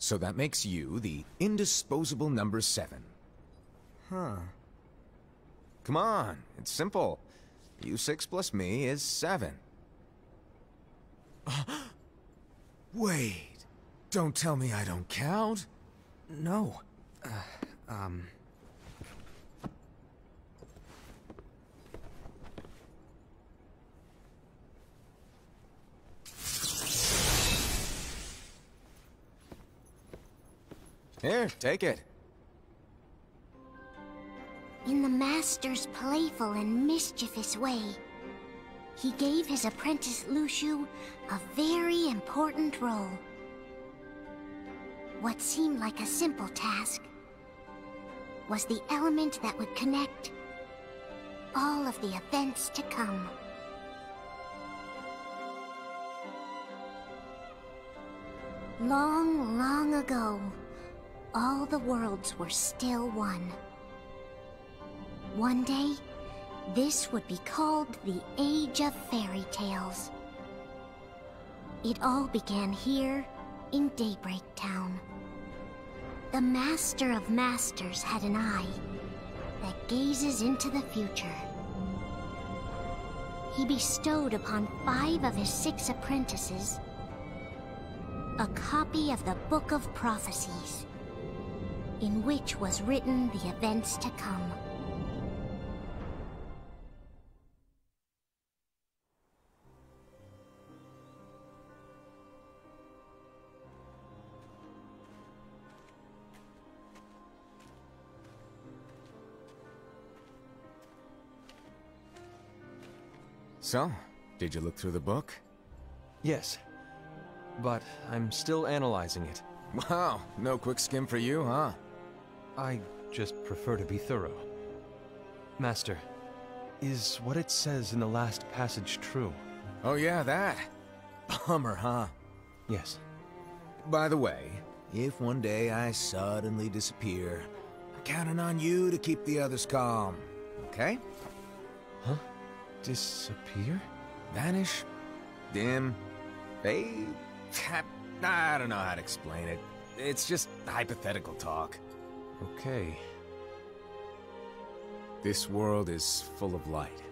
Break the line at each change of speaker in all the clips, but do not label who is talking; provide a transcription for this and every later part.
So that makes you the indisposable number 7. Huh. Come on, it's simple. You 6 plus me is 7. Wait, don't tell me I don't count.
No.
Here, take it.
In the Master's playful and mischievous way, he gave his apprentice Luxu a very important role. What seemed like a simple task was the element that would connect all of the events to come. Long, long ago, all the worlds were still one. One day, this would be called the Age of Fairy Tales. It all began here in Daybreak Town. The Master of Masters had an eye that gazes into the future. He bestowed upon 5 of his 6 apprentices a copy of the Book of Prophecies, in which was written the events to come.
So, did you look through the book?
Yes. But I'm still analyzing it.
Wow, no quick skim for you, huh?
I just prefer to be thorough. Master, is what it says in the last passage true?
Oh yeah, that. Bummer, huh?
Yes.
By the way, if one day I suddenly disappear, I'm counting on you to keep the others calm, okay?
Huh? Disappear?
Vanish? Dim? Fade? I don't know how to explain it. It's just hypothetical talk.
Okay.
This world is full of light.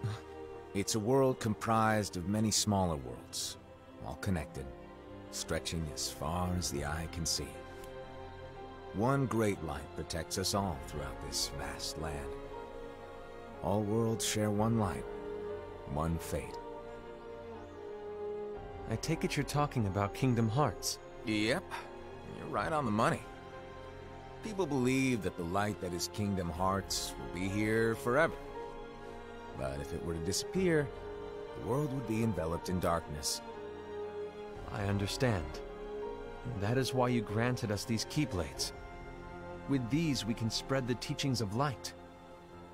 It's a world comprised of many smaller worlds, all connected, stretching as far as the eye can see. One great light protects us all throughout this vast land. All worlds share one light, one fate.
I take it you're talking about Kingdom Hearts.
Yep, you're right on the money. People believe that the light that is Kingdom Hearts will be here forever. But if it were to disappear, the world would be enveloped in darkness.
I understand. That is why you granted us these Keyblades. With these, we can spread the teachings of light.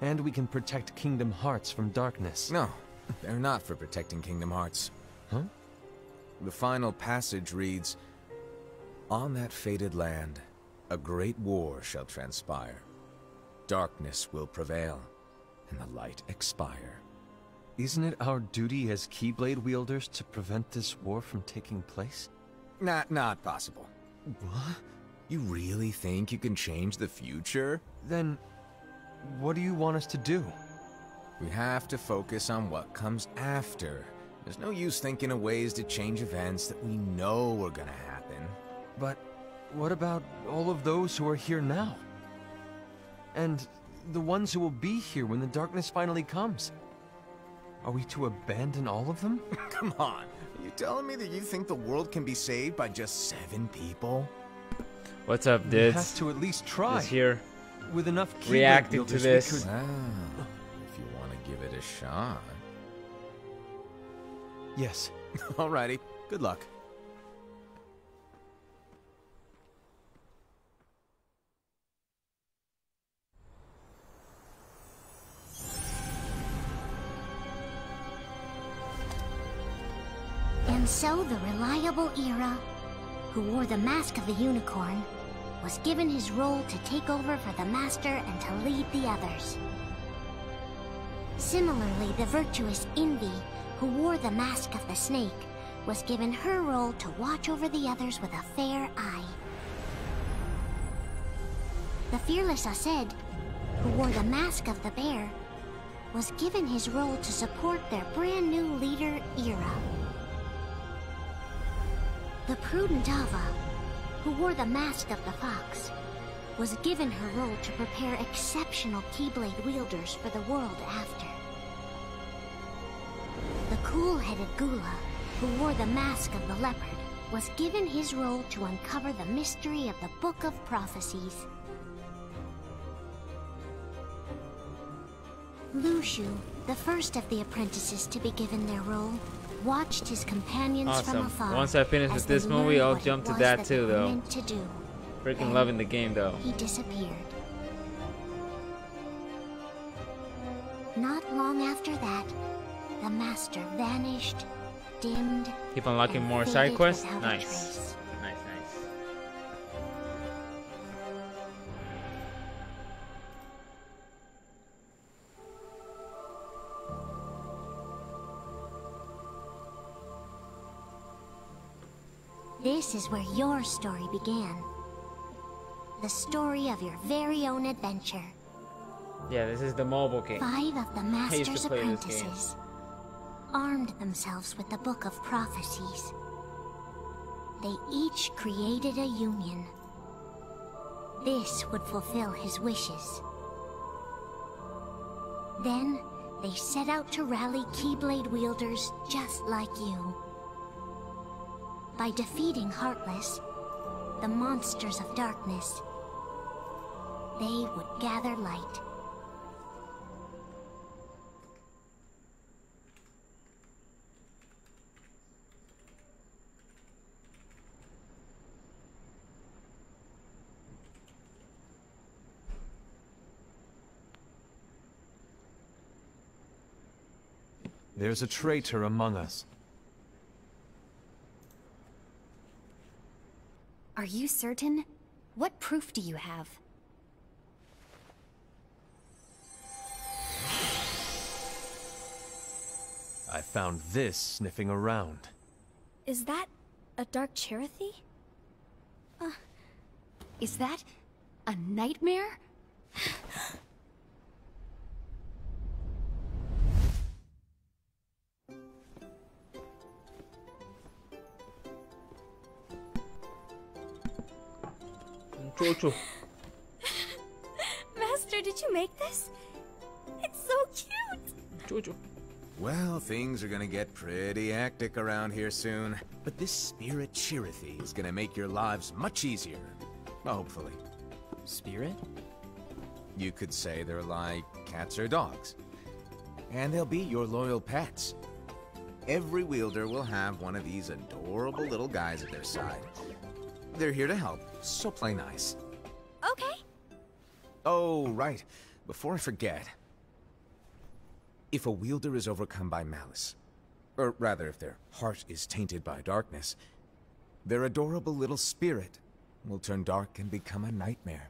And we can protect Kingdom Hearts from darkness.
No, they're not for protecting Kingdom Hearts.
Huh?
The final passage reads, "On that fated land, a great war shall transpire. Darkness will prevail, and the light expire."
Isn't it our duty as Keyblade wielders to prevent this war from taking place?
Not possible.
What?
You really think you can change the future?
Then, what do you want us to do?
We have to focus on what comes after. There's no use thinking of ways to change events that we know are gonna happen.
But what about all of those who are here now? And the ones who will be here when the darkness finally comes? Are we to abandon all of them?
Come on, are you telling me that you think the world can be saved by just 7 people?
What's up,
We
dudes?
have to at least try.
Just here
With enough Keyblade
reacting to
wielders,
this.
we could...
Ah, if you want to give it a shot.
Yes.
Alrighty, good luck.
And so the reliable Ira, who wore the mask of the unicorn, was given his role to take over for the Master and to lead the others. Similarly, the virtuous Envy, who wore the mask of the snake, was given her role to watch over the others with a fair eye. The fearless Aced, who wore the mask of the bear, was given his role to support their brand new leader, Ira. The prudent Ava, who wore the mask of the fox, was given her role to prepare exceptional Keyblade wielders for the world after. The cool-headed Gula, who wore the mask of the leopard, was given his role to uncover the mystery of the Book of Prophecies. Lushu, the first of the apprentices to be given their role, watched his companions from afar.
Once I finish with this movie, I'll jump to that too, though. Freaking loving the game, though.
He disappeared. Not long after that, the master vanished, dimmed.
Keep unlocking more side quests. Nice. Nice.
This is where your story began. The story of your very own adventure.
Yeah, this is the mobile game.
5 of the master's
play this game.
apprentices armed themselves with the Book of Prophecies. They each created a union. This would fulfill his wishes. Then, they set out to rally Keyblade wielders just like you. By defeating Heartless, the monsters of darkness, they would gather light.
There's a traitor among us.
Are you certain? What proof do you have?
I found this sniffing around.
Is that a Dark Chirithy? Is that a nightmare?
Jojo.
Master, did you make this? It's so cute!
Jojo.
Well, things are gonna get pretty hectic around here soon. But this Spirit Chirithy is gonna make your lives much easier. Hopefully.
Spirit?
You could say they're like cats or dogs. And they'll be your loyal pets. Every wielder will have one of these adorable little guys at their side. They're here to help, so play nice.
Okay.
Oh, right. Before I forget. If a wielder is overcome by malice, or rather if their heart is tainted by darkness, their adorable little spirit will turn dark and become a nightmare.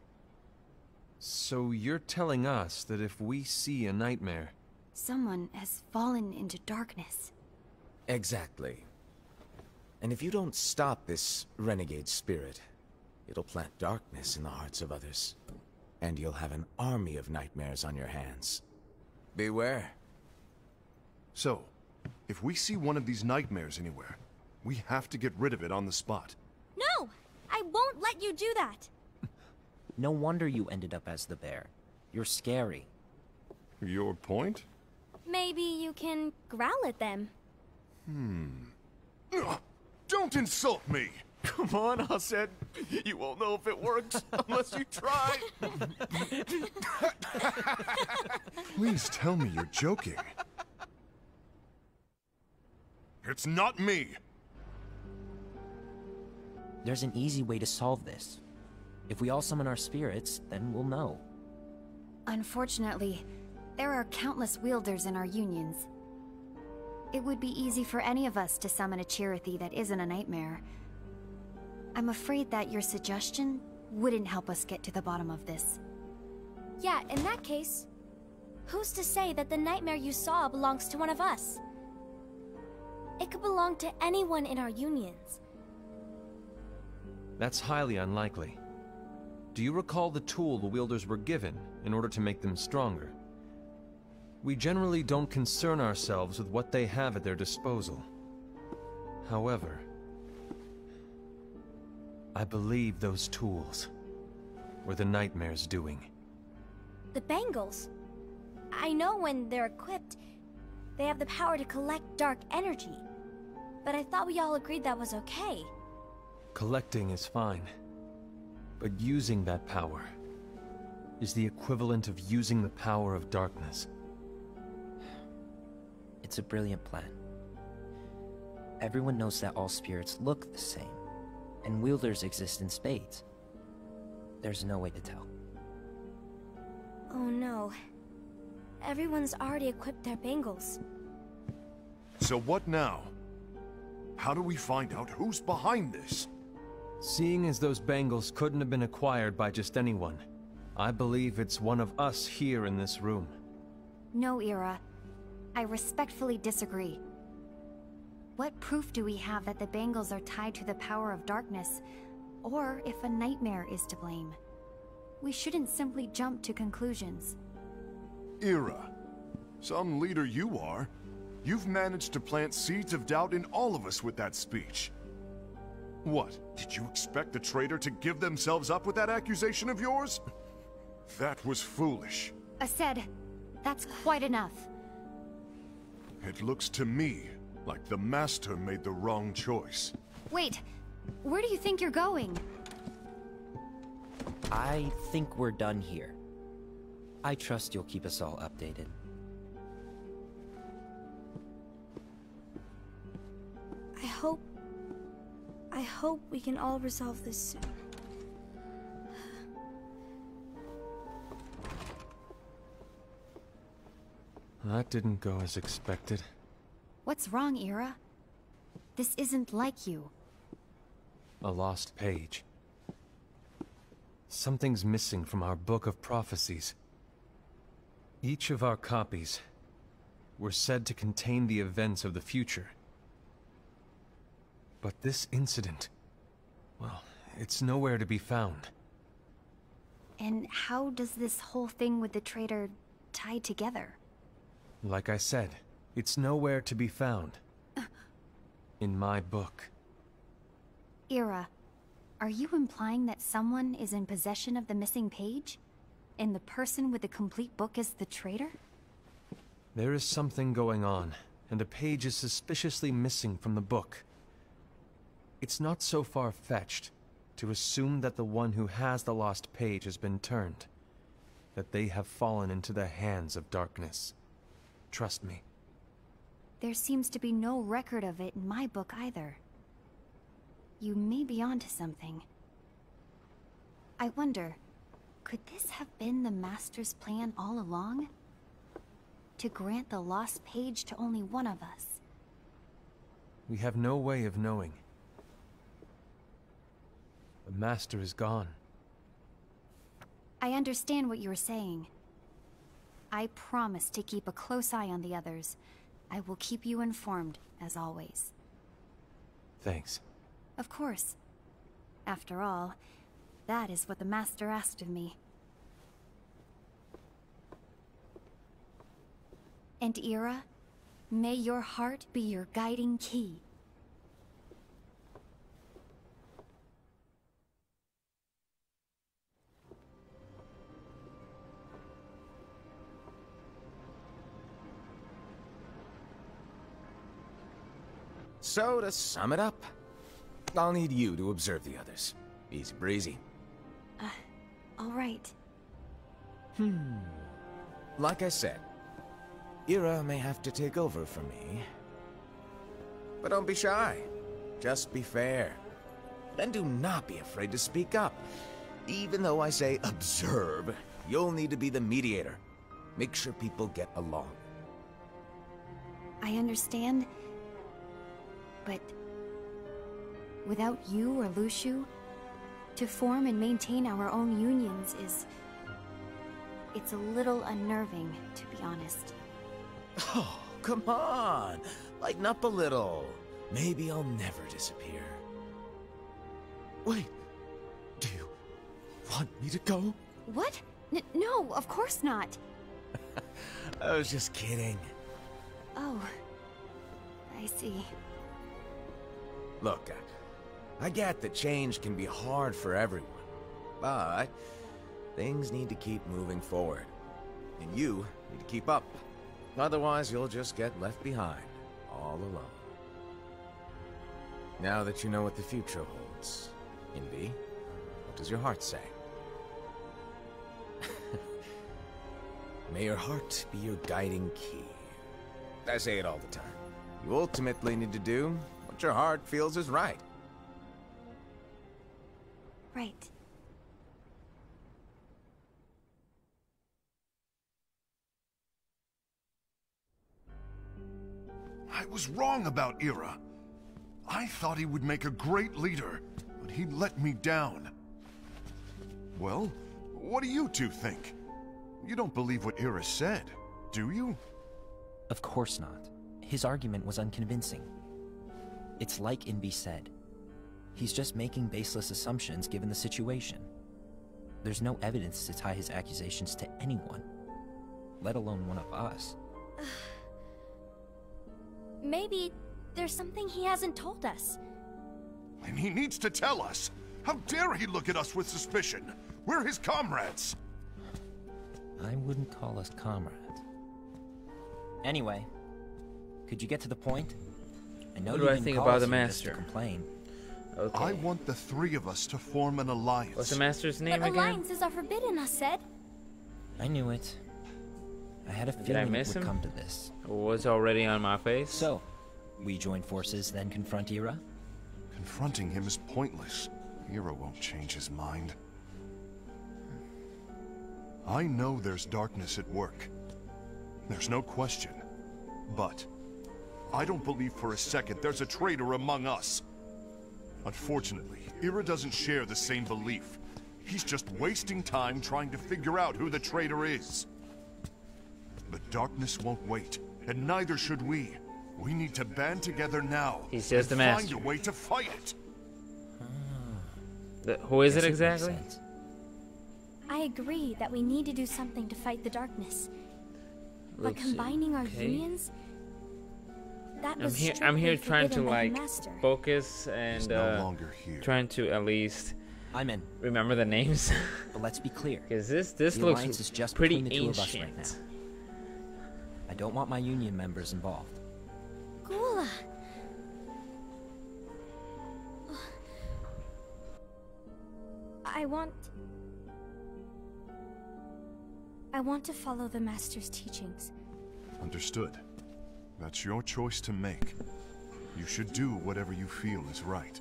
So you're telling us that if we see a nightmare...
Someone has fallen into darkness.
Exactly. And if you don't stop this renegade spirit, it'll plant darkness in the hearts of others. And you'll have an army of nightmares on your hands. Beware.
So, if we see one of these nightmares anywhere, we have to get rid of it on the spot.
No! I won't let you do that!
No wonder you ended up as the bear. You're scary.
Your point?
Maybe you can growl at them.
Ugh, don't insult me!
Come on, Aced. You won't know if it works unless you try.
Please tell me you're joking. It's not me!
There's an easy way to solve this. If we all summon our spirits, then we'll know.
Unfortunately, there are countless wielders in our unions. It would be easy for any of us to summon a Chirithy that isn't a nightmare. I'm afraid that your suggestion wouldn't help us get to the bottom of this.
Yeah, in that case, who's to say that the nightmare you saw belongs to one of us? It could belong to anyone in our unions.
That's highly unlikely. Do you recall the tool the wielders were given in order to make them stronger? We generally don't concern ourselves with what they have at their disposal. However, I believe those tools were the Nightmare's doing.
The bangles? I know when they're equipped, they have the power to collect dark energy. But I thought we all agreed that was okay.
Collecting is fine, but using that power is the equivalent of using the power of darkness.
It's a brilliant plan. Everyone knows that all spirits look the same, and wielders exist in spades. There's no way to tell.
Oh no. Everyone's already equipped their bangles.
So what now? How do we find out who's behind this?
Seeing as those bangles couldn't have been acquired by just anyone, I believe it's one of us here in this room.
No, Ira. I respectfully disagree. What proof do we have that the bangles are tied to the power of darkness, or if a nightmare is to blame? We shouldn't simply jump to conclusions.
Ira, some leader you are. You've managed to plant seeds of doubt in all of us with that speech. What, did you expect the traitor to give themselves up with that accusation of yours? That was foolish.
Aced, that's quite enough.
It looks to me like the Master made the wrong choice.
Wait, where do you think you're going?
I think we're done here. I trust you'll keep us all updated.
I hope we can all resolve this soon.
That didn't go as expected.
What's wrong, Ira? This isn't like you.
A lost page. Something's missing from our book of prophecies. Each of our copies were said to contain the events of the future. But this incident, well, it's nowhere to be found.
And how does this whole thing with the traitor tie together?
Like I said, it's nowhere to be found. In my book.
Ira, are you implying that someone is in possession of the missing page? And the person with the complete book is the traitor?
There is something going on, and a page is suspiciously missing from the book. It's not so far-fetched to assume that the one who has the lost page has been turned, that they have fallen into the hands of darkness. Trust me.
There seems to be no record of it in my book either. You may be onto something. I wonder, could this have been the Master's plan all along? To grant the lost page to only one of us?
We have no way of knowing. The Master is gone.
I understand what you're saying. I promise to keep a close eye on the others. I will keep you informed, as always.
Thanks.
Of course. After all, that is what the Master asked of me. And Ira, may your heart be your guiding key.
So, to sum it up, I'll need you to observe the others. Easy breezy.
All right.
Like I said, Ira may have to take over for me. But don't be shy. Just be fair. And do not be afraid to speak up. Even though I say observe, you'll need to be the mediator. Make sure people get along.
I understand. But without you or Luxu, to form and maintain our own unions it's a little unnerving, to be honest.
Oh, come on! Lighten up a little. Maybe I'll never disappear. Wait, do you want me to go?
What? No, of course not.
I was just kidding.
Oh, I see.
Look, I get that change can be hard for everyone, but things need to keep moving forward. And you need to keep up. Otherwise, you'll just get left behind, all alone. Now that you know what the future holds, Invi, what does your heart say? May your heart be your guiding key. I say it all the time. You ultimately need to do what your heart feels is right.
Right.
I was wrong about Ira. I thought he would make a great leader, but he let me down. Well, what do you two think? You don't believe what Ira said, do you?
Of course not. His argument was unconvincing. It's like Invi said. He's just making baseless assumptions given the situation. There's no evidence to tie his accusations to anyone, let alone one of us.
Maybe there's something he hasn't told us.
And he needs to tell us. How dare he look at us with suspicion? We're his comrades.
I wouldn't call us comrades. Anyway, could you get to the point? I know
What
you
do I
didn't
think
call
about
us
the
here just to
Master?
complain.
Okay.
I want the three of us to form an alliance.
What's the Master's name
But
again?
alliances are forbidden, us said.
I knew it. I had a
Did I
feeling it
miss
would
him?
come to this.
Was already on my face.
So, we join forces, then confront Ira?
Confronting him is pointless. Ira won't change his mind. I know there's darkness at work. There's no question. But I don't believe for a second there's a traitor among us. Unfortunately, Ira doesn't share the same belief. He's just wasting time trying to figure out who the traitor is. The darkness won't wait, and neither should we. We need to band together now.
He's just
and
the
find
Master.
a way to fight it.
Who is it
Guess makes
exactly?
sense.
I agree that we need to do something to fight the darkness. But
Let's see.
combining our
Okay.
unions, that was
I'm here
strictly
trying to
forbidden by the
like
Master.
focus
He's
and
no longer here.
trying to at least
I'm in,
remember the names.
but let's be clear.
Because this
The
looks
alliance is just
pretty
between the two of us
ancient.
right now. I don't want my union members involved.
Gula! I want to follow the Master's teachings.
Understood. That's your choice to make. You should do whatever you feel is right.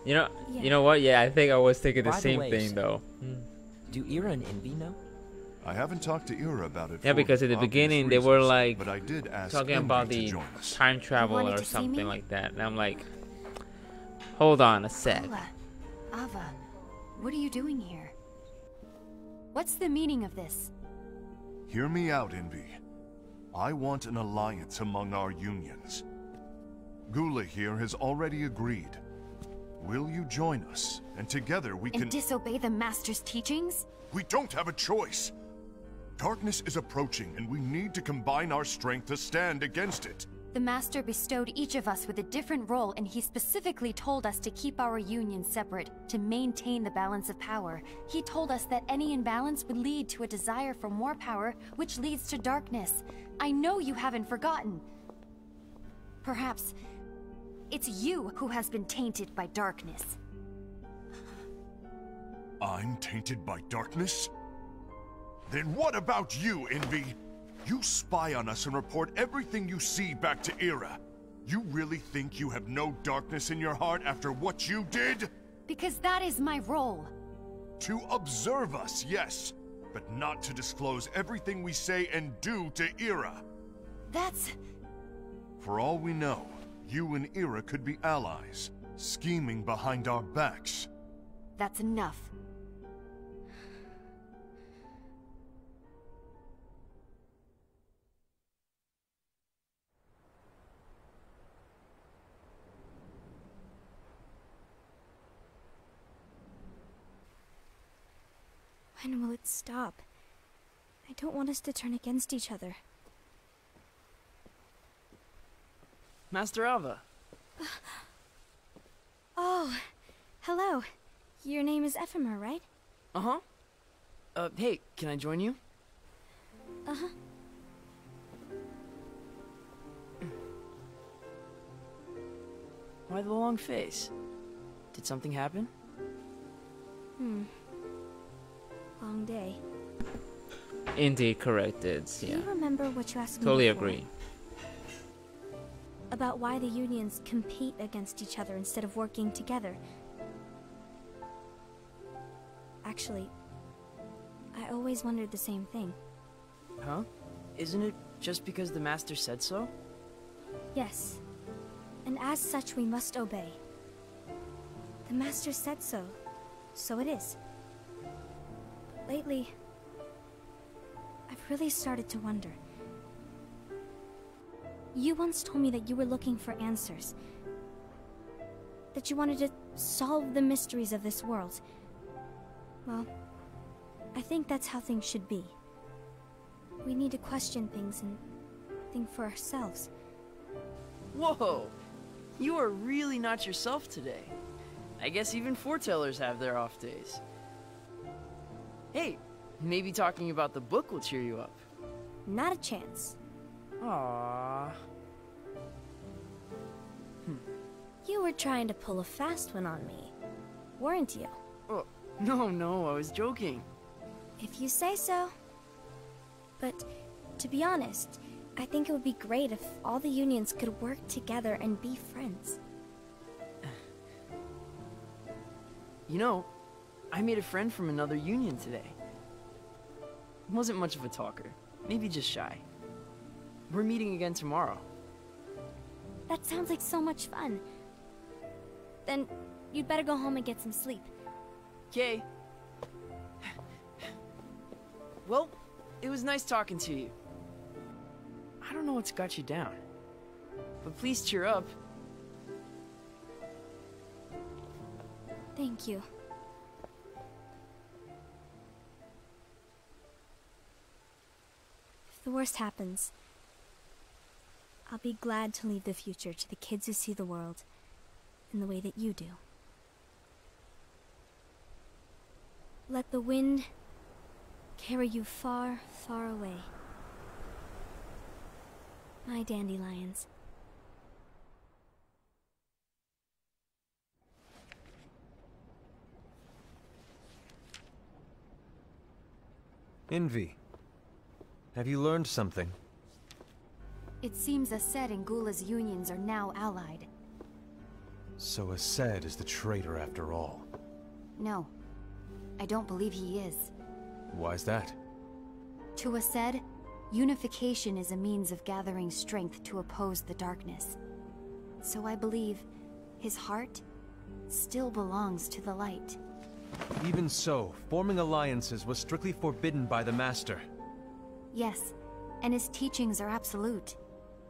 You know,
Yeah.
you know what? Yeah, I think I was thinking the
By the
same
way,
thing
Sam,
though.
Do Ira and Invi know?
I haven't talked to Ira about it.
Yeah,
for
because at the
obvious
beginning they were
reasons,
like
but I did ask
talking
Invi
about
to
the
join us.
time travel
wanted
or
to see
something
me?
like that, and I'm like, hold on a sec.
Gula, Ava, what are you doing here? What's the meaning of this?
Hear me out, Invi. I want an alliance among our unions. Gula here has already agreed. Will you join us? And together we
And
can...
disobey the Master's teachings?
We don't have a choice. Darkness is approaching, and we need to combine our strength to stand against it.
The Master bestowed each of us with a different role, and he specifically told us to keep our union separate, to maintain the balance of power. He told us that any imbalance would lead to a desire for more power, which leads to darkness. I know you haven't forgotten. Perhaps it's you who has been tainted by darkness.
I'm tainted by darkness? Then what about you, Invi? You spy on us and report everything you see back to Ira. You really think you have no darkness in your heart after what you did?
Because that is my role.
To observe us, yes, but not to disclose everything we say and do to Ira.
That's...
For all we know, you and Ira could be allies, scheming behind our backs.
that's enough.
When will it stop? I don't want us to turn against each other.
Master Alva.
Oh, hello. Your name is Ephemer, right?
Uh-huh. Hey, can I join you?
Uh-huh.
Why the long face? Did something happen?
Long day.
Indeed, correct. It's,
Do
yeah.
you remember what you asked me
Totally
before?
agree.
About why the unions compete against each other instead of working together. Actually, I always wondered the same thing.
Huh? Isn't it just because the Master said so?
Yes. And as such, we must obey. The Master said so, so it is. Lately, I've really started to wonder. You once told me that you were looking for answers. That you wanted to solve the mysteries of this world. Well, I think that's how things should be. We need to question things and think for ourselves.
Whoa! You are really not yourself today. I guess even foretellers have their off days. Hey, maybe talking about the book will cheer you up.
Not a chance.
Aww.
You were trying to pull a fast one on me, weren't you?
Oh, no, I was joking.
If you say so. But, to be honest, I think it would be great if all the unions could work together and be friends.
You know, I made a friend from another union today. Wasn't much of a talker, maybe just shy. We're meeting again tomorrow.
That sounds like so much fun. Then, you'd better go home and get some sleep.
Okay. Well, it was nice talking to you. I don't know what's got you down, but please cheer up.
Thank you. If the worst happens, I'll be glad to leave the future to the kids who see the world in the way that you do. Let the wind carry you far, far away. My dandelions.
Envy. Have you learned something?
It seems Aced and Gula's unions are now allied.
So Aced is the traitor after all.
No, I don't believe he is.
Why's that?
To Aced, unification is a means of gathering strength to oppose the darkness. So I believe his heart still belongs to the light.
Even so, forming alliances was strictly forbidden by the Master.
Yes, and his teachings are absolute.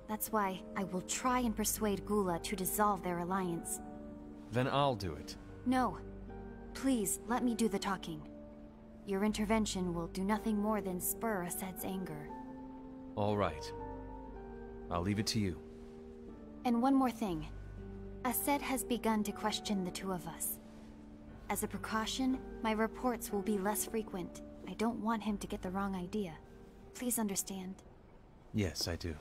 That's why I will try and persuade Gula to dissolve their alliance.
Then I'll do it.
No. Please, let me do the talking. Your intervention will do nothing more than spur Aced's anger.
All right. I'll leave it to you.
And one more thing. Aced has begun to question the two of us. As a precaution, my reports will be less frequent. I don't want him to get the wrong idea. Please understand.
Yes, I do.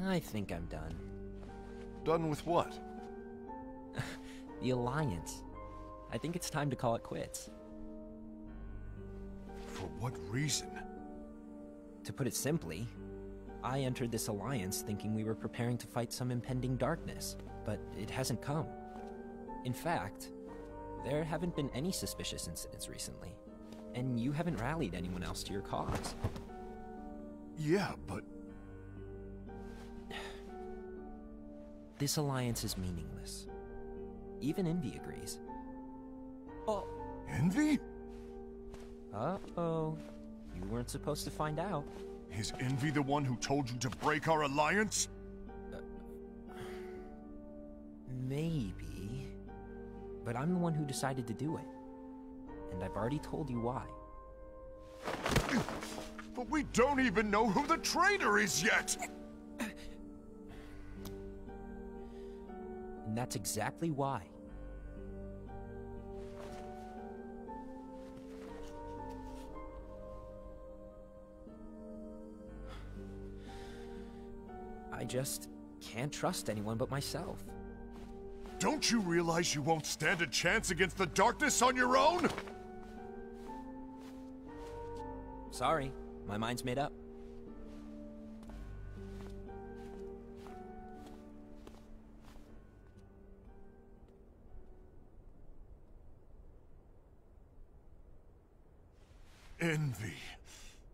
I think I'm done.
Done with what?
The Alliance. I think it's time to call it quits.
For what reason?
To put it simply, I entered this alliance thinking we were preparing to fight some impending darkness, but it hasn't come. In fact, there haven't been any suspicious incidents recently, and you haven't rallied anyone else to your cause.
Yeah, but...
This alliance is meaningless. Even Envy agrees. Oh.
Envy?
Uh-oh. You weren't supposed to find out.
Is Envy the one who told you to break our alliance?
Maybe. But I'm the one who decided to do it. And I've already told you why.
But we don't even know who the traitor is yet!
And that's exactly why. I just can't trust anyone but myself.
Don't you realize you won't stand a chance against the darkness on your own?
Sorry, my mind's made up.
Envy,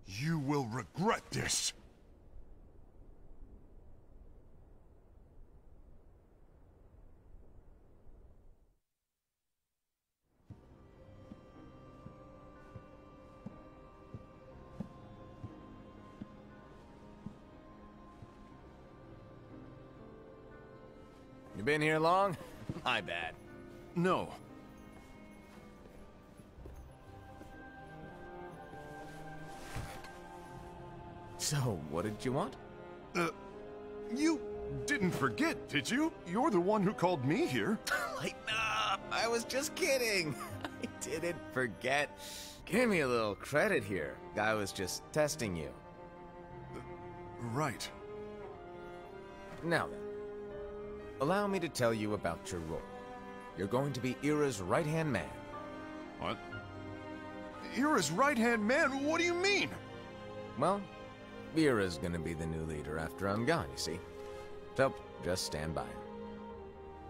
you will regret this.
You been here long? My bad.
No.
So, what did you want?
You didn't forget, did you? You're the one who called me here.
Lighten up! I was just kidding. I didn't forget. Give me a little credit here. I was just testing you.
Right.
Now then, allow me to tell you about your role. You're going to be Ira's right-hand man.
What? Ira's right-hand man? What do you mean?
Well, Ira's gonna be the new leader after I'm gone, you see. So, just stand by.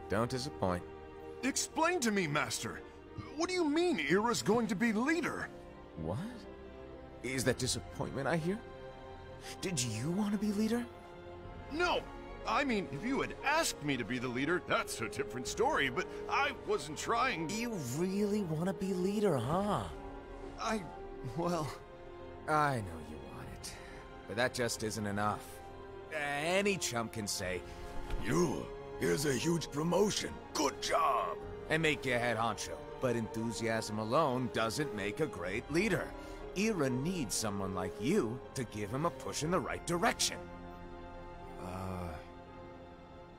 Don't disappoint.
Explain to me, Master. What do you mean Ira's going to be leader?
What? Is that disappointment I hear? Did you want to be leader?
No! I mean, if you had asked me to be the leader, that's a different story, but I wasn't trying...
You really want to be leader, huh?
Well...
I know you want it, but that just isn't enough. Any chump can say, here's a huge promotion, good job, and make you head honcho. But enthusiasm alone doesn't make a great leader. Ira needs someone like you to give him a push in the right direction.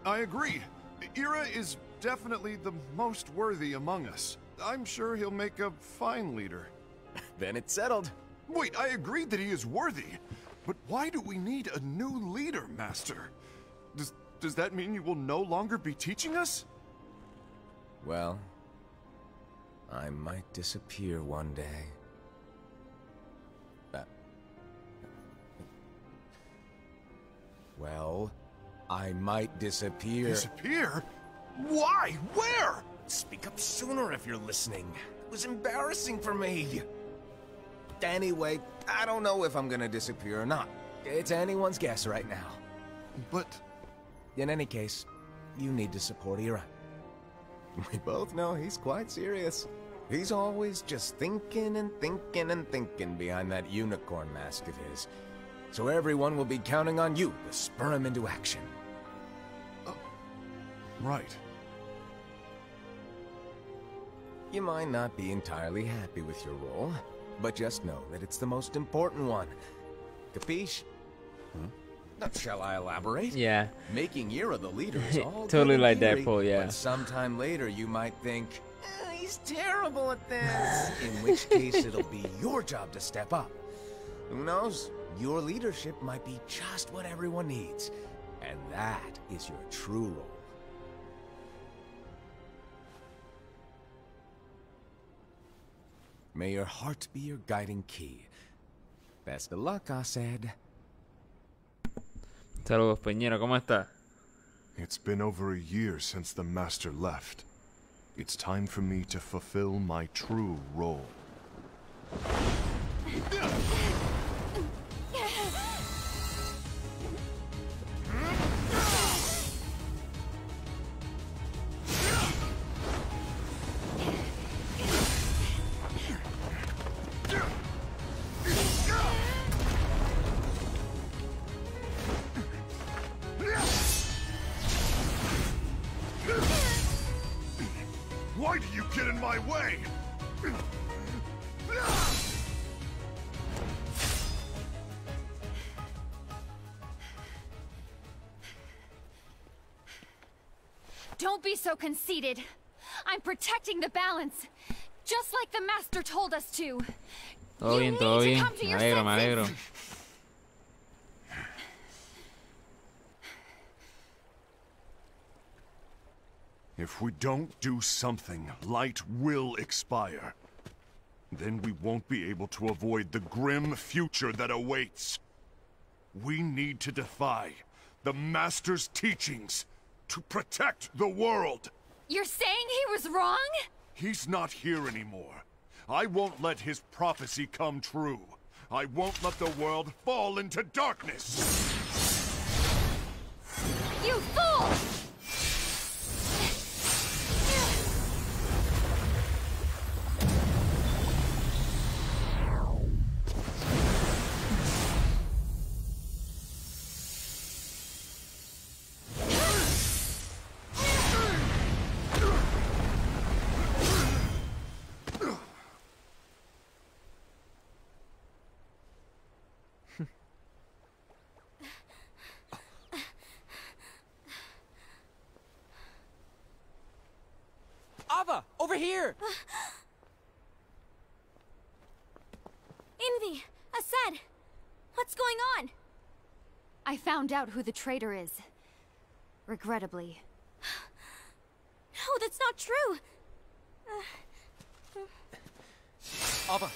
I agree. Ira is definitely the most worthy among us. I'm sure he'll make a fine leader.
Then it's settled.
Wait, I agreed that he is worthy. But why do we need a new leader, Master? Does that mean you will no longer be teaching us?
Well, I might disappear one day. Well, I might disappear.
Disappear? Why? Where?
Speak up sooner if you're listening. It was embarrassing for me. Anyway, I don't know if I'm gonna disappear or not. It's anyone's guess right now.
But...
in any case, you need to support Ira. We both know he's quite serious. He's always just thinking and thinking and thinking behind that unicorn mask of his. So everyone will be counting on you to spur him into action.
Right.
You might not be entirely happy with your role, but just know that it's the most important one. Capiche? Shall I elaborate?
Yeah.
Making Ira the leader is all
totally
good
like
in theory,
Deadpool, yeah.
But sometime later you might think, he's terrible at this. In which case it'll be your job to step up. Who knows? Your leadership might be just what everyone needs. And that is your true role. May your heart be your guiding key. Best of luck, Arsed.
Saludos, Peñero, ¿cómo está?
It's been over a year since the Master left. It's time for me to fulfill my true role. Why do you get in my way?
Don't be so conceited. I'm protecting the balance, just like the master told us to.
Todo bien, todo bien. Me alegro, me alegro.
If we don't do something, light will expire. Then we won't be able to avoid the grim future that awaits. We need to defy the Master's teachings to protect the world.
You're saying he was wrong?
He's not here anymore. I won't let his prophecy come true. I won't let the world fall into darkness.
You fool!
Ava, over here!
Envy! Aced! What's going on?
I found out who the traitor is. Regrettably.
No, that's not true!
Ava,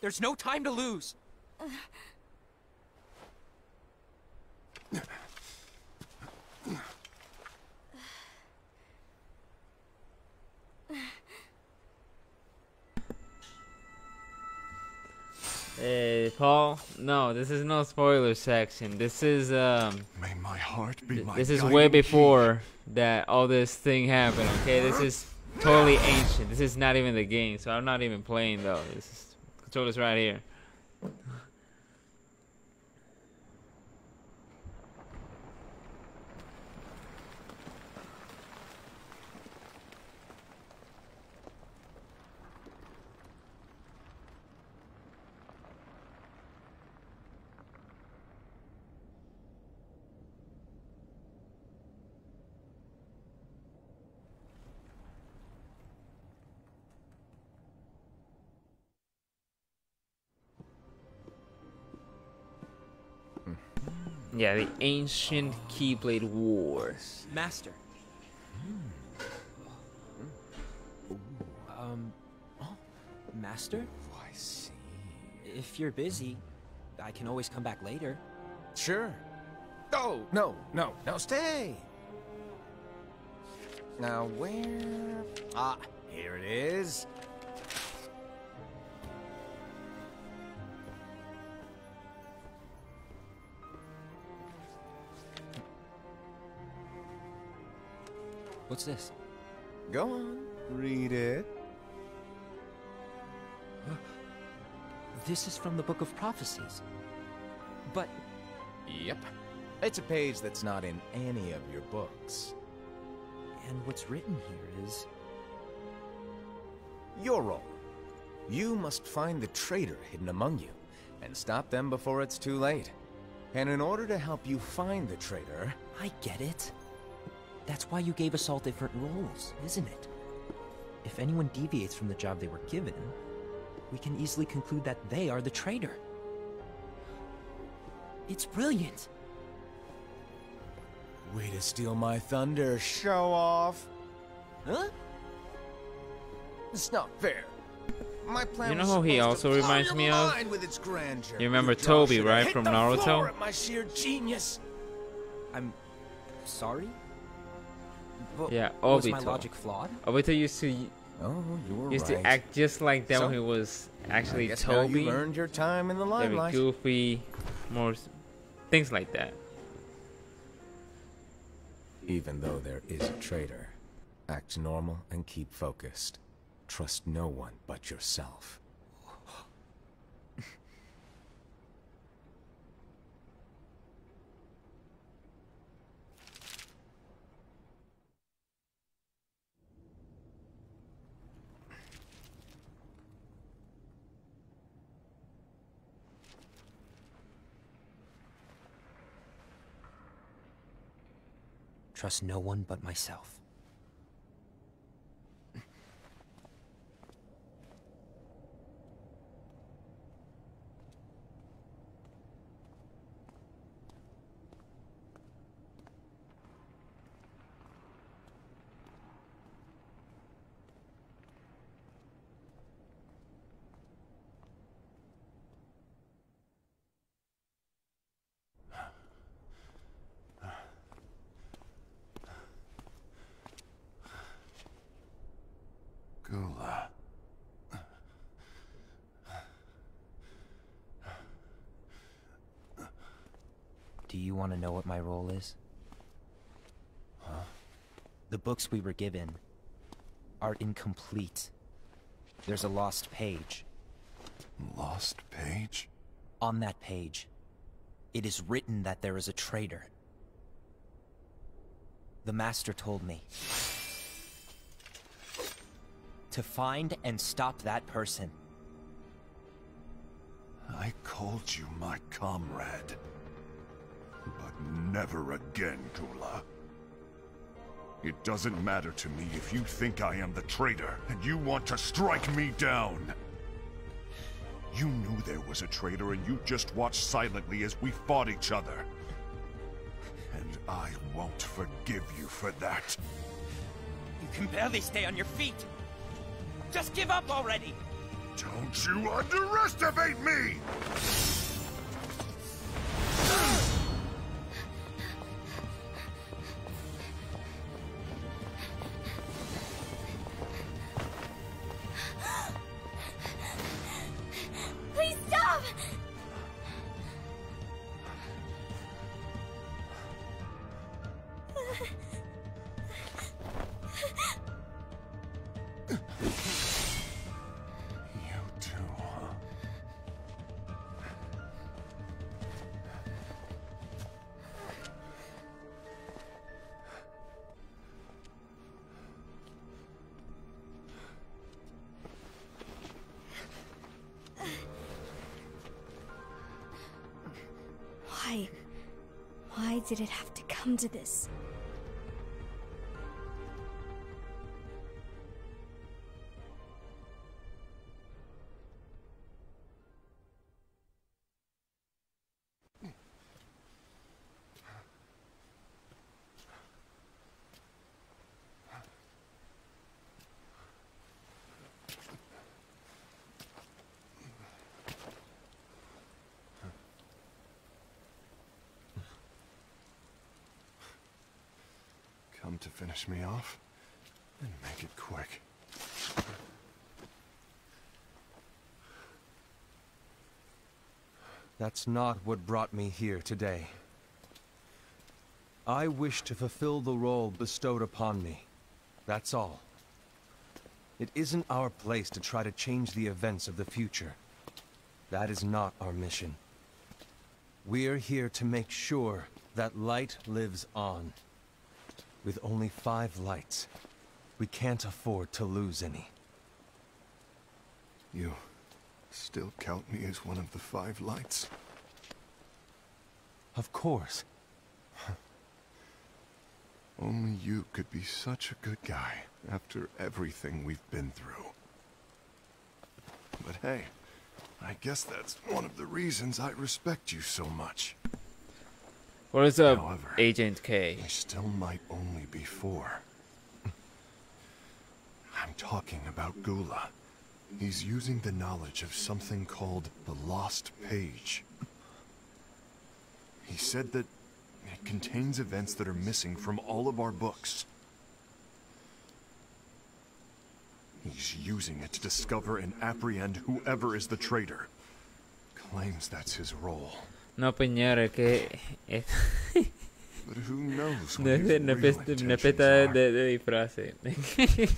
there's no time to lose!
Hey, Paul. No, this is no spoiler section. This is
May my heart be my
this is
guiding
way
key.
before that all this thing happened. Okay, this is totally ancient. This is not even the game, so I'm not even playing though. This is controller's right here. Yeah, the ancient Keyblade Wars.
Master. Master?
I see.
If you're busy, I can always come back later.
Sure. Oh, no, stay. Now where? Ah, here it is.
What's this?
Go on, read it.
This is from the Book of Prophecies. But...
Yep. It's a page that's not in any of your books.
And what's written here is...
Your role. You must find the traitor hidden among you, and stop them before it's too late. And in order to help you find the traitor...
I get it. That's why you gave us all different roles, isn't it? If anyone deviates from the job they were given, we can easily conclude that they are the traitor. It's brilliant.
Way to steal my thunder, show off.
Huh?
It's not fair. My plan
You know
was
who he
supposed to
also
blow
reminds
your
me of?
mind with its grandeur.
You remember
jaw
Toby,
should
right,
hit
from
the floor
Naruto?
at my sheer genius.
I'm... sorry? But
Yeah,
was my
Obito.
logic flawed?
Obito used to
Oh, you were
used
right.
to act just like that
So,
when he was
I
actually
guess now
Toby.
you've earned your time in the
Very
limelight.
goofy, more things like that.
Even though there is a traitor, act normal and keep focused. Trust no one but yourself.
Trust no one but myself.
Gula.
Do you want to know what my role is?
Huh?
The books we were given are incomplete. There's a lost page.
Lost page?
On that page, it is written that there is a traitor. The Master told me to find and stop that person.
I called you my comrade. But never again, Gula. It doesn't matter to me if you think I am the traitor, and you want to strike me down. You knew there was a traitor, and you just watched silently as we fought each other. And I won't forgive you for that.
You can barely stay on your feet. Just give up already!
Don't you underestimate me!
Please stop!
You too, huh?
Why? Why did it have to come to this?
Come to finish me off? And make it quick.
That's not what brought me here today. I wish to fulfill the role bestowed upon me. That's all. It isn't our place to try to change the events of the future. That is not our mission. We're here to make sure that light lives on. With only 5 lights, we can't afford to lose any.
You still count me as one of the 5 lights?
Of course.
Only you could be such a good guy after everything we've been through. But hey, I guess that's one of the reasons I respect you so much.
What is up,
However,
Agent K?
I still might only be 4. I'm talking about Gula. He's using the knowledge of something called the Lost Page. He said that it contains events that are missing from all of our books. He's using it to discover and apprehend whoever is the traitor. Claims that's his role.
No, Peñero, que...
But who knows
No
what
es
his
una
real
pesta
intentions are.
de disfraces.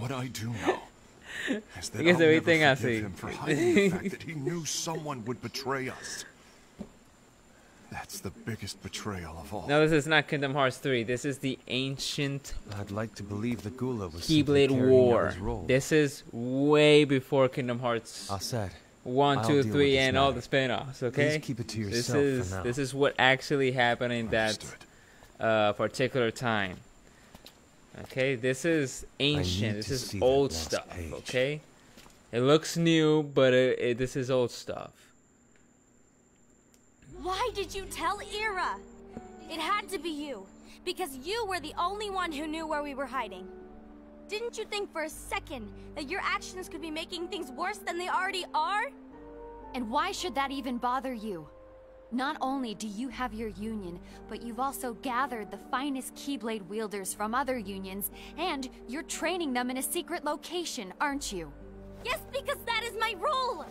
What I do know is that
Que
I'll
se
never
visten
forgive
así.
him for hiding the fact that he knew someone would betray us. That's the biggest betrayal of all.
No, this is not Kingdom Hearts 3. This is the ancient
I'd like to believe the Gula was simply
Keyblade
carrying out
War.
his role.
This is way before Kingdom Hearts
Aset,
1,
I'll
2,
deal
3,
with this
and all
matter.
the spin-offs, okay?
Please keep it to yourself for now.
This is what actually happened in that
Understood.
particular time. Okay, this is ancient. This is old stuff. Okay, it looks new, but this is old stuff.
Why did you tell Ira? It had to be you, because you were the only one who knew where we were hiding. Didn't you think for a second that your actions could be making things worse than they already are?
And why should that even bother you? Not only do you have your union, but you've also gathered the finest Keyblade wielders from other unions, and you're training them in a secret location, aren't you?
Yes, because that is my role!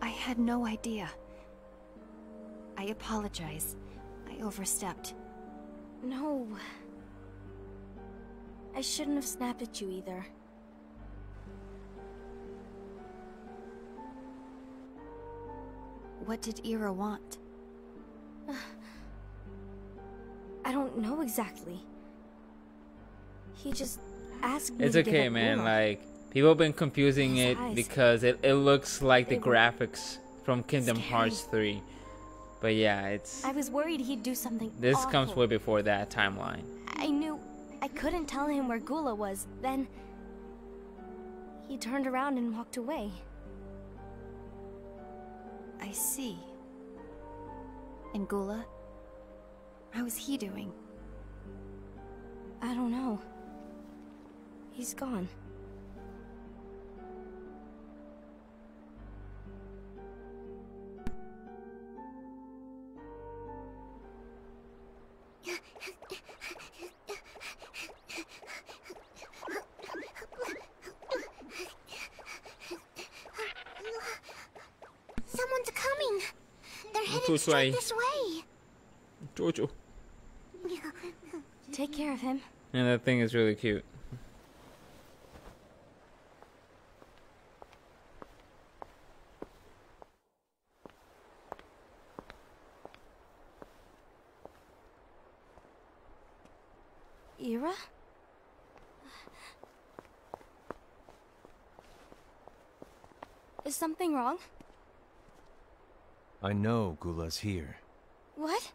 I had no idea. I apologize. I overstepped.
No. I shouldn't have snapped at you either.
What did Ira want?
I don't know exactly. He just asked me
It's
to give
okay,
up
man.
Ura.
Like, people have been confusing
His
it
eyes.
because it looks like the
They were
graphics from Kingdom
scary.
Hearts 3. But yeah, it's
I was worried he'd do something
this
awful.
comes way before that timeline.
I knew I couldn't tell him where Gula was. Then he turned around and walked away.
I see. And Gula? How is he doing?
I don't know. He's gone.
Someone's coming. They're headed
Which
straight
way?
this way.
Jojo.
Take care of him.
And that thing is really cute.
Ira? Is something wrong?
I know Gula's here.
What?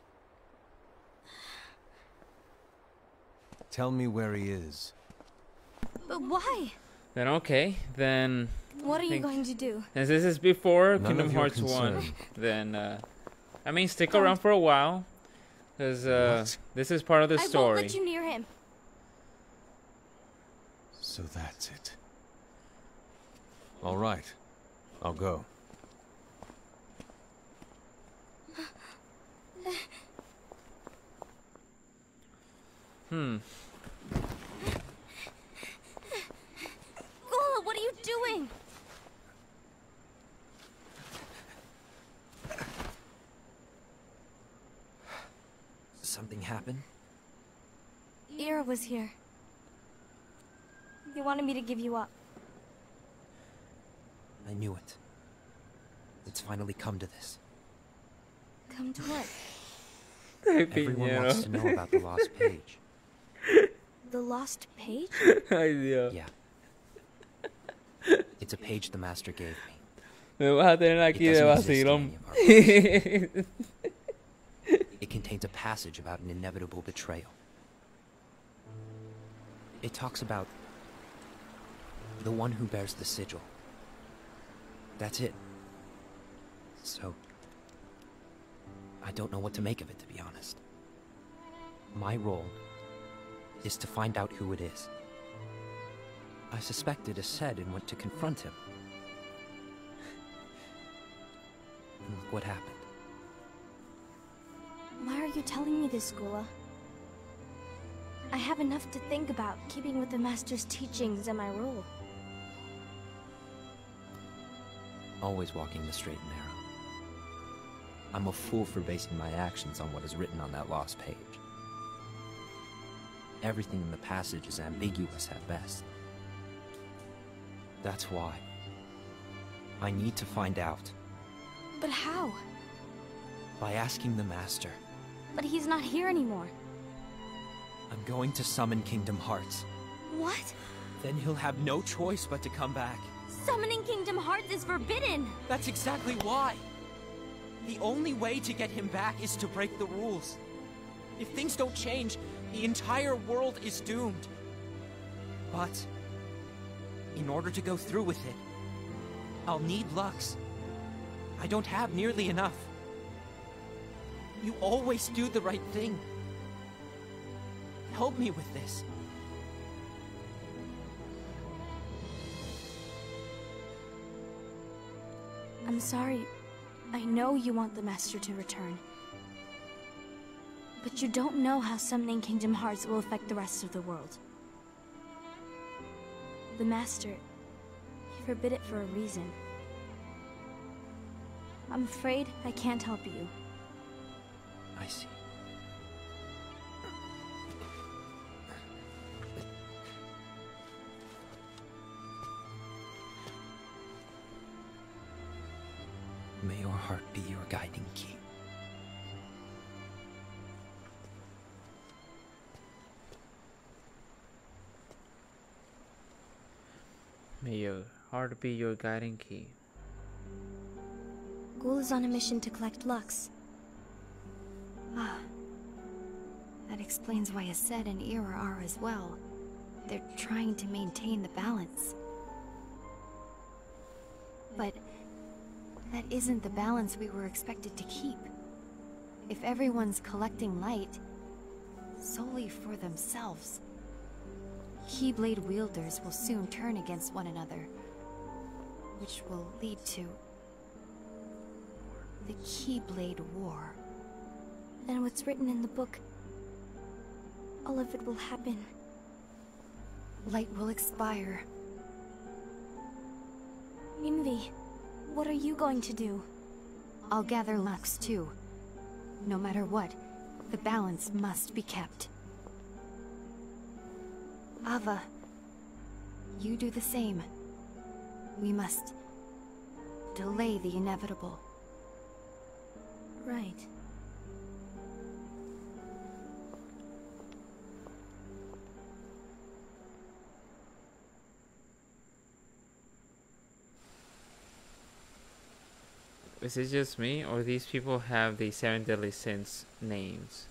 Tell me where he is.
But why?
Then okay, then
What are you
think-
going to do?
as this is before
None
Kingdom
of your
Hearts 1,
concern.
then I mean stick around for a while. Because this is part of the
I won't
story.
let you near him.
So that's it. All right. I'll go.
Gula, what are you doing?
Something happened?
Ira was here. He wanted me to give you up.
I knew it. It's finally come to this.
Come to what?
Everyone wants to know about the lost page.
The lost page?
Idea.
Yeah. It's a page the master gave me.
Me vas a tener aquí
It
de
doesn't exist in
vacilón.
any of our books. It contains a passage about an inevitable betrayal. It talks about the one who bears the sigil. That's it. So, I don't know what to make of it, to be honest. My role is to find out who it is. I suspected Aced and went to confront him. And look what happened.
Why are you telling me this, Gula? I have enough to think about, keeping with the Master's teachings and my role.
Always walking the straight and narrow. I'm a fool for basing my actions on what is written on that lost page. Everything in the passage is ambiguous at best. That's why I need to find out.
But how?
By asking the Master.
But he's not here anymore.
I'm going to summon Kingdom Hearts.
What?
Then he'll have no choice but to come back.
Summoning Kingdom Hearts is forbidden!
That's exactly why!
The only way to get him back is to break the rules. If things don't change, the entire world is doomed. But in order to go through with it, I'll need Lux. I don't have nearly enough. You always do the right thing. Help me with this.
I'm sorry. I know you want the Master to return. But you don't know how summoning Kingdom Hearts will affect the rest of the world. The Master, he forbid it for a reason. I'm afraid I can't help you.
I see. May your heart be your guiding key.
May your heart be your guiding key.
Ghoul is on a mission to collect Lux.
Ah. That explains why Aced and Ira are as well. They're trying to maintain the balance. But that isn't the balance we were expected to keep. If everyone's collecting light solely for themselves, Keyblade wielders will soon turn against one another, which will lead to the Keyblade War.
Then what's written in the book, all of it will happen.
Light will expire.
Invi, what are you going to do?
I'll gather Lux too. No matter what, the balance must be kept. Ava, you do the same. We must delay the inevitable.
Right.
Is it just me, or these people have the 7 deadly sins names?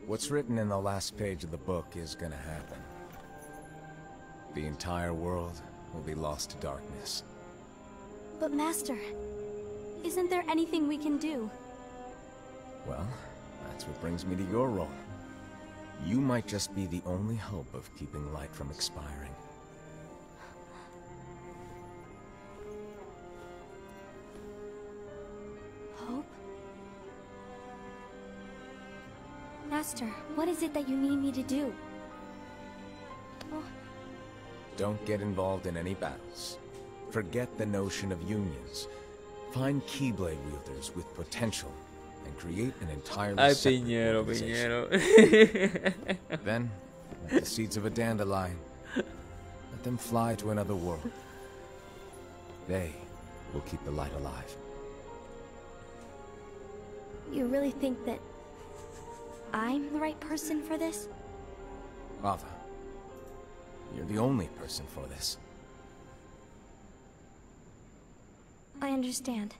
What's written in the last page of the book is gonna happen. The entire world will be lost to darkness.
But Master, isn't there anything we can do?
Well, that's what brings me to your role. You might just be the only hope of keeping light from expiring.
Hope? Master, what is it that you need me to do? Oh.
Don't get involved in any battles. Forget the notion of unions. Find Keyblade wielders with potential and create an entirely separate organization. Then, like the seeds of a dandelion, let them fly to another world. They will keep the light alive.
You really think that I'm the right person for this?
Ava, you're the only person for this.
I understand.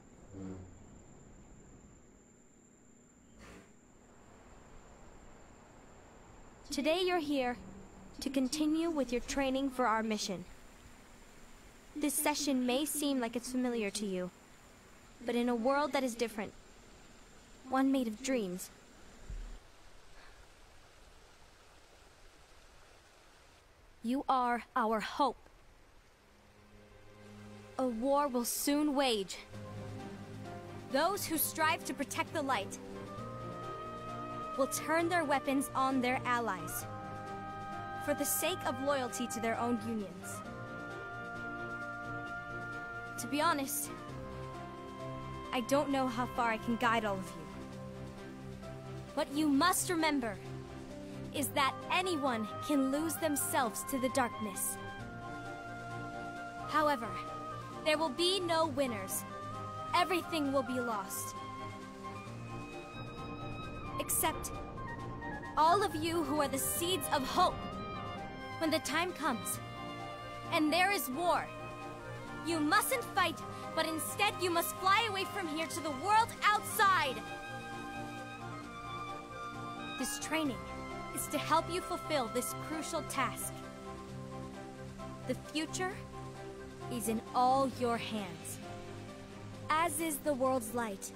Today you're here to continue with your training for our mission. This session may seem like it's familiar to you, but in a world that is different, one made of dreams, you are our hope. A war will soon wage. Those who strive to protect the light will turn their weapons on their allies for the sake of loyalty to their own unions.
To be honest, I don't know how far I can guide all of you. What you must remember is that anyone can lose themselves to the darkness. However, there will be no winners. Everything will be lost. Except all of you who are the seeds of hope. When the time comes, and there is war, you mustn't fight, but instead you must fly away from here to the world outside. This training is to help you fulfill this crucial task. The future is in all your hands, as is the world's light.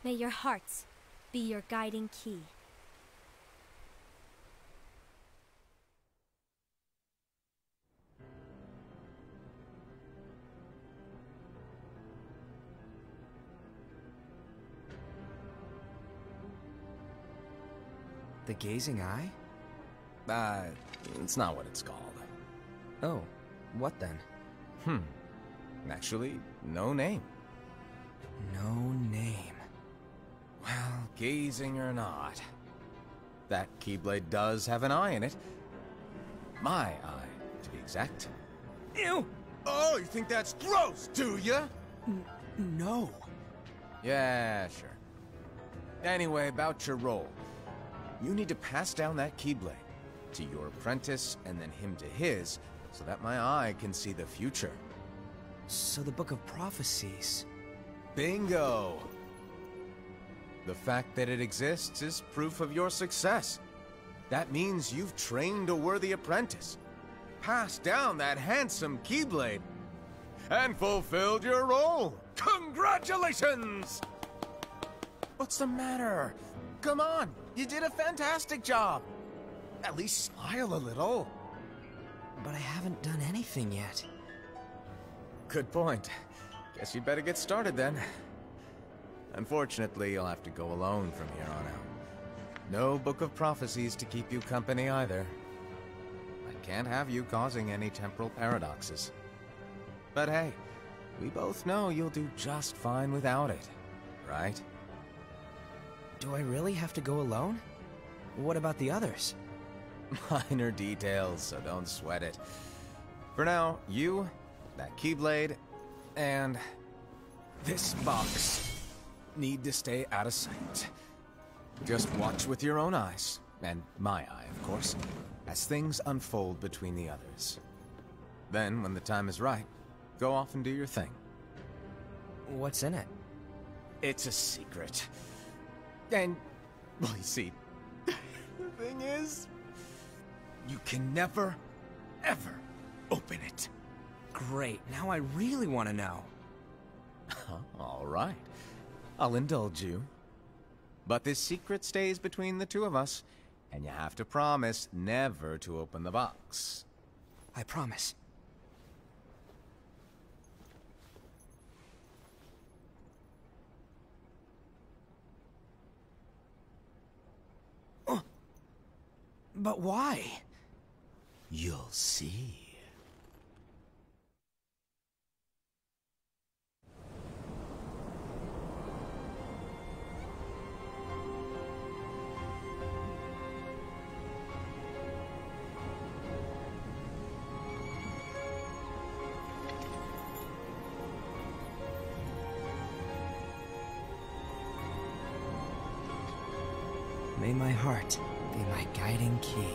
May your hearts be your guiding key.
The Gazing Eye?
It's not what it's called.
Oh, what then?
Actually, no name.
No name.
Well, gazing or not, that Keyblade does have an eye in it. My eye, to be exact.
Ew!
Oh, you think that's gross, do ya?
No.
Yeah, sure. Anyway, about your role. You need to pass down that Keyblade to your apprentice and then him to his, so that my eye can see the future.
So the Book of Prophecies...
Bingo! The fact that it exists is proof of your success. That means you've trained a worthy apprentice, passed down that handsome Keyblade, and fulfilled your role. Congratulations! What's the matter? Come on, you did a fantastic job. At least smile a little.
But I haven't done anything yet.
Good point. Guess you'd better get started then. Unfortunately, you'll have to go alone from here on out. No Book of Prophecies to keep you company either. I can't have you causing any temporal paradoxes. But hey, we both know you'll do just fine without it, right?
Do I really have to go alone? What about the others?
Minor details, so don't sweat it. For now, you, that Keyblade, and this box need to stay out of sight. Just watch with your own eyes, and my eye, of course, as things unfold between the others. Then, when the time is right, go off and do your thing.
What's in it?
It's a secret. And, well, you see, the thing is, you can never, ever open it.
Great, now I really want to know.
All right. I'll indulge you. But this secret stays between the two of us, and you have to promise never to open the box.
I promise. But why?
You'll see.
May my heart be my guiding key.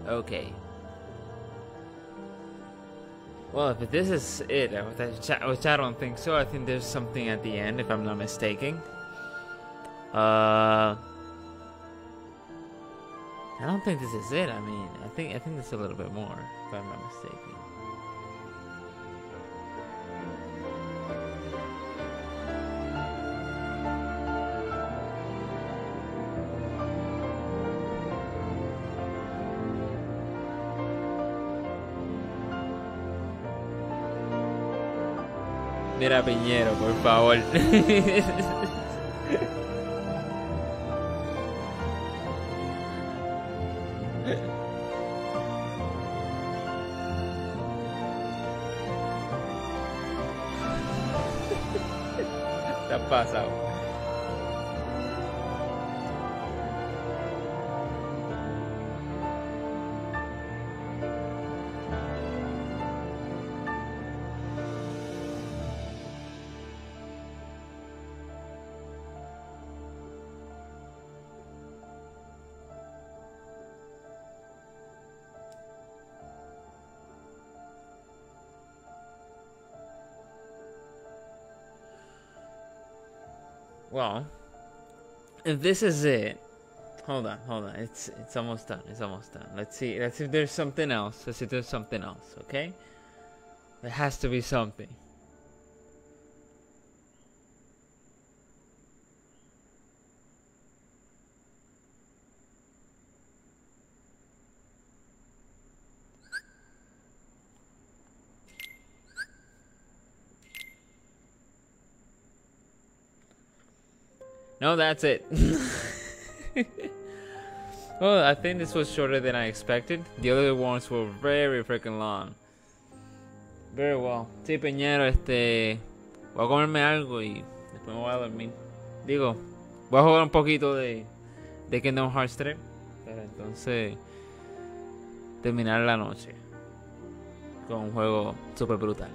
Okay. Well, if this is it, which I don't think so, I think there's something at the end, if I'm not mistaken. I don't think this is it. I mean, I think there's a little bit more, if I'm not mistaken. Mira, Piñero, por favor. Te has pasado. Well, if this is it, hold on. It's almost done. It's almost done. Let's see if there's something else. Let's see if there's something else. Okay, there has to be something. No, that's it. Well, I think this was shorter than I expected. The other ones were very freaking long. Very well. Sí, Peñero, voy a comerme algo y después me voy a dormir. Digo, voy a jugar un poquito de Kingdom Hearts 3 para entonces terminar la noche con un juego super brutal.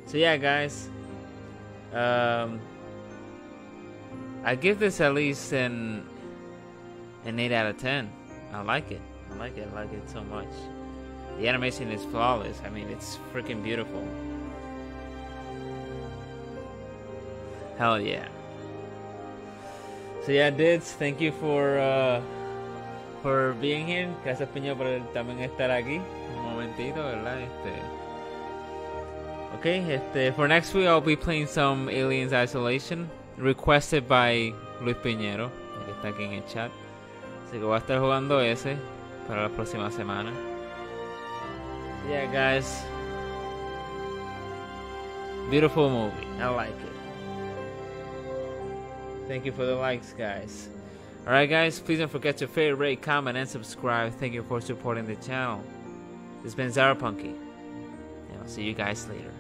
So yeah, guys. I give this at least an 8 out of 10. I like it. I like it so much. The animation is flawless. I mean, it's freaking beautiful. Hell yeah. So yeah, dudes, thank you for being here. Gracias, Piño, por también estar aquí. Un momentito, ¿verdad? Okay, for next week I'll be playing some Aliens Isolation. Requested by Luis Piñero, que está aquí en el chat. Así que voy a estar jugando ese para la próxima semana. So yeah, guys. Beautiful movie. I like it. Thank you for the likes, guys. Alright, guys. Please don't forget to favorite, rate, comment, and subscribe. Thank you for supporting the channel. This has been Zarapunky. And I'll see you guys later.